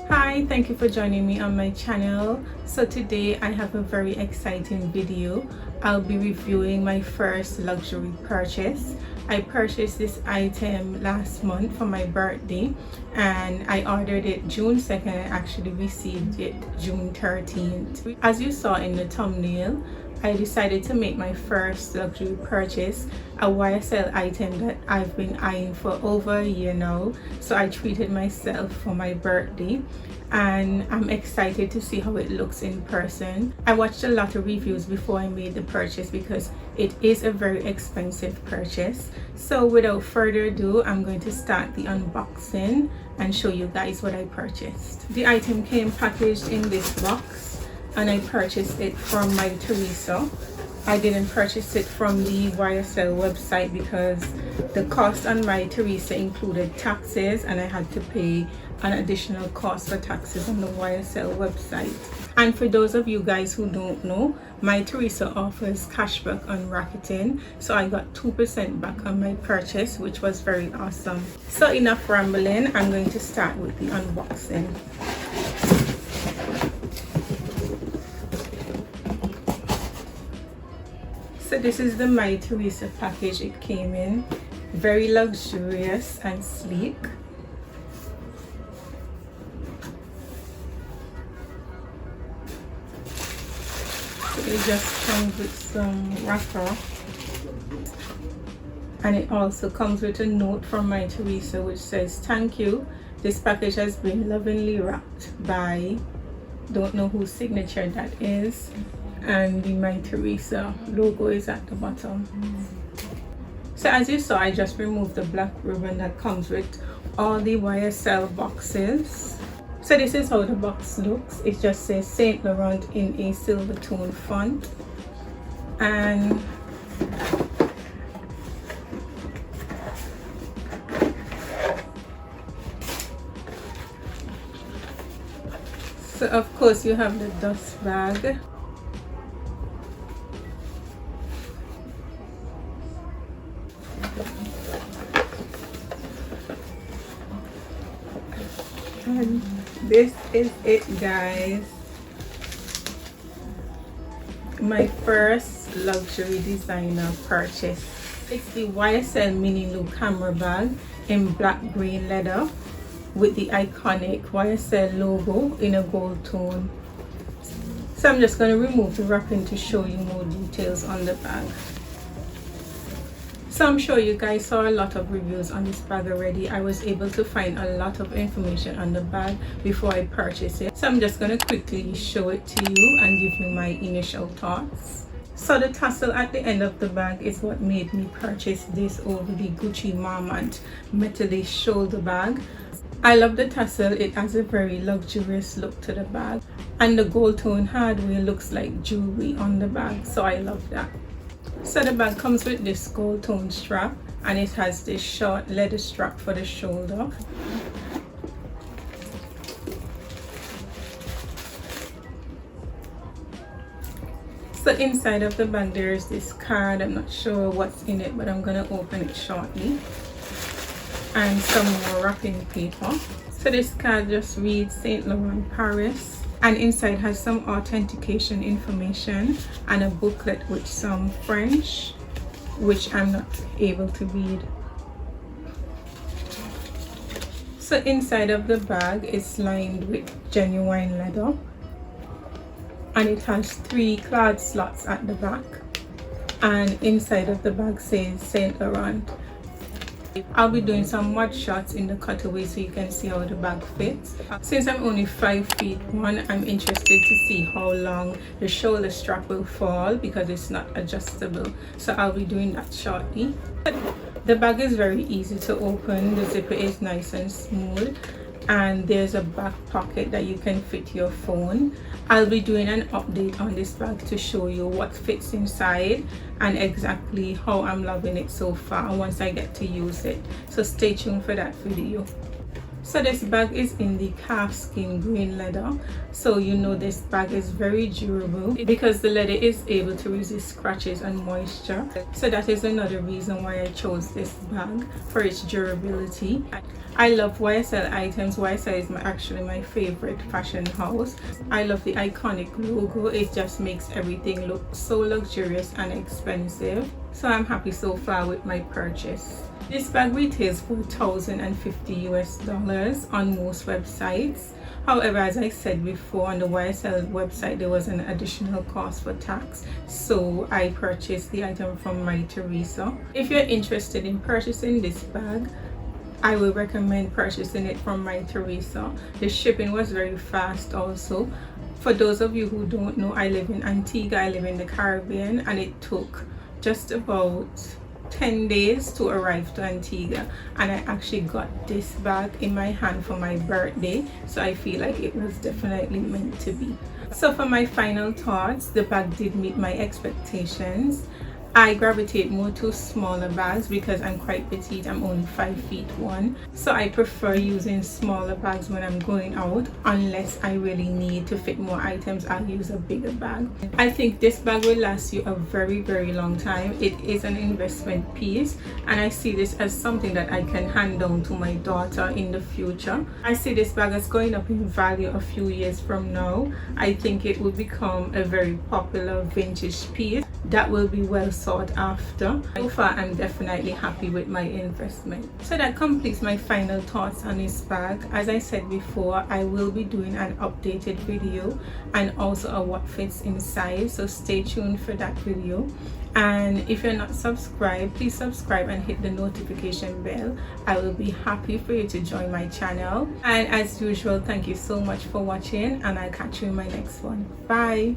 Hi, thank you for joining me on my channel. So today I have a very exciting video. I'll be reviewing my first luxury purchase. I purchased this item last month for my birthday and I ordered it June 2nd. I actually received it June 13th. As you saw in the thumbnail, I decided to make my first luxury purchase, a YSL item that I've been eyeing for over a year now. So I treated myself for my birthday and I'm excited to see how it looks in person. I watched a lot of reviews before I made the purchase because it is a very expensive purchase. So without further ado, I'm going to start the unboxing and show you guys what I purchased. The item came packaged in this box and I purchased it from my Teresa. I didn't purchase it from the YSL website because the cost on my Teresa included taxes and I had to pay an additional cost for taxes on the YSL website. And for those of you guys who don't know, my Teresa offers cashback on racketing, so I got 2% back on my purchase, which was very awesome. So enough rambling, I'm going to start with the unboxing. So this is the My Teresa package it came in. Very luxurious and sleek. So it just comes with some wrapper. And it also comes with a note from My Teresa which says, "Thank you. This package has been lovingly wrapped by," don't know whose signature that is. And the My Teresa logo is at the bottom. So as you saw, I just removed the black ribbon that comes with all the YSL boxes. So this is how the box looks. It just says Saint Laurent in a silver tone font. And so of course you have the dust bag. And this is it, guys. My first luxury designer purchase. It's the YSL Mini Loop camera bag in black green leather with the iconic YSL logo in a gold tone. So I'm just going to remove the wrapping to show you more details on the bag. So I'm sure you guys saw a lot of reviews on this bag already. I was able to find a lot of information on the bag before I purchased it. So I'm just going to quickly show it to you and give you my initial thoughts. So the tassel at the end of the bag is what made me purchase this over the Gucci Marmont metallic shoulder bag. I love the tassel. It has a very luxurious look to the bag. And the gold tone hardware looks like jewelry on the bag. So I love that. So the bag comes with this gold tone strap and it has this short leather strap for the shoulder. So inside of the bag there is this card. I'm not sure what's in it, but I'm gonna open it shortly. And some more wrapping paper. So this card just reads Saint Laurent Paris. And inside has some authentication information and a booklet with some French, which I'm not able to read. So inside of the bag is lined with genuine leather. And it has 3 card slots at the back. And inside of the bag says Saint Laurent. I'll be doing some mud shots in the cutaway so you can see how the bag fits. Since I'm only 5'1", I'm interested to see how long the shoulder strap will fall because it's not adjustable. So I'll be doing that shortly. The bag is very easy to open. The zipper is nice and smooth. And there's a back pocket that you can fit your phone. I'll be doing an update on this bag to show you what fits inside and exactly how I'm loving it so far once I get to use it. So stay tuned for that video. So this bag is in the calfskin green leather, so you know this bag is very durable because the leather is able to resist scratches and moisture. So that is another reason why I chose this bag, for its durability. I love YSL items. YSL is actually my favorite fashion house. I love the iconic logo. It just makes everything look so luxurious and expensive. So I'm happy so far with my purchase. This bag retails for $1,050 on most websites. However, as I said before, on the YSL website there was an additional cost for tax, so I purchased the item from My Teresa. If you're interested in purchasing this bag, I will recommend purchasing it from My Teresa. The shipping was very fast also. For those of you who don't know, I live in Antigua, I live in the Caribbean, and it took just about 10 days to arrive to Antigua, and I actually got this bag in my hand for my birthday, so I feel like it was definitely meant to be. So for my final thoughts, the bag did meet my expectations. I gravitate more to smaller bags because I'm quite petite. I'm only 5'1", so I prefer using smaller bags when I'm going out. Unless I really need to fit more items, I'll use a bigger bag. I think this bag will last you a very long time. It is an investment piece, and I see this as something that I can hand down to my daughter in the future. I see this bag as going up in value a few years from now. I think it will become a very popular vintage piece that will be well sought after. So far, I'm definitely happy with my investment. So that completes my final thoughts on this bag. As I said before, I will be doing an updated video and also a what fits inside, so stay tuned for that video. And if you're not subscribed, please subscribe and hit the notification bell. I will be happy for you to join my channel. And as usual, thank you so much for watching, and I'll catch you in my next one. Bye.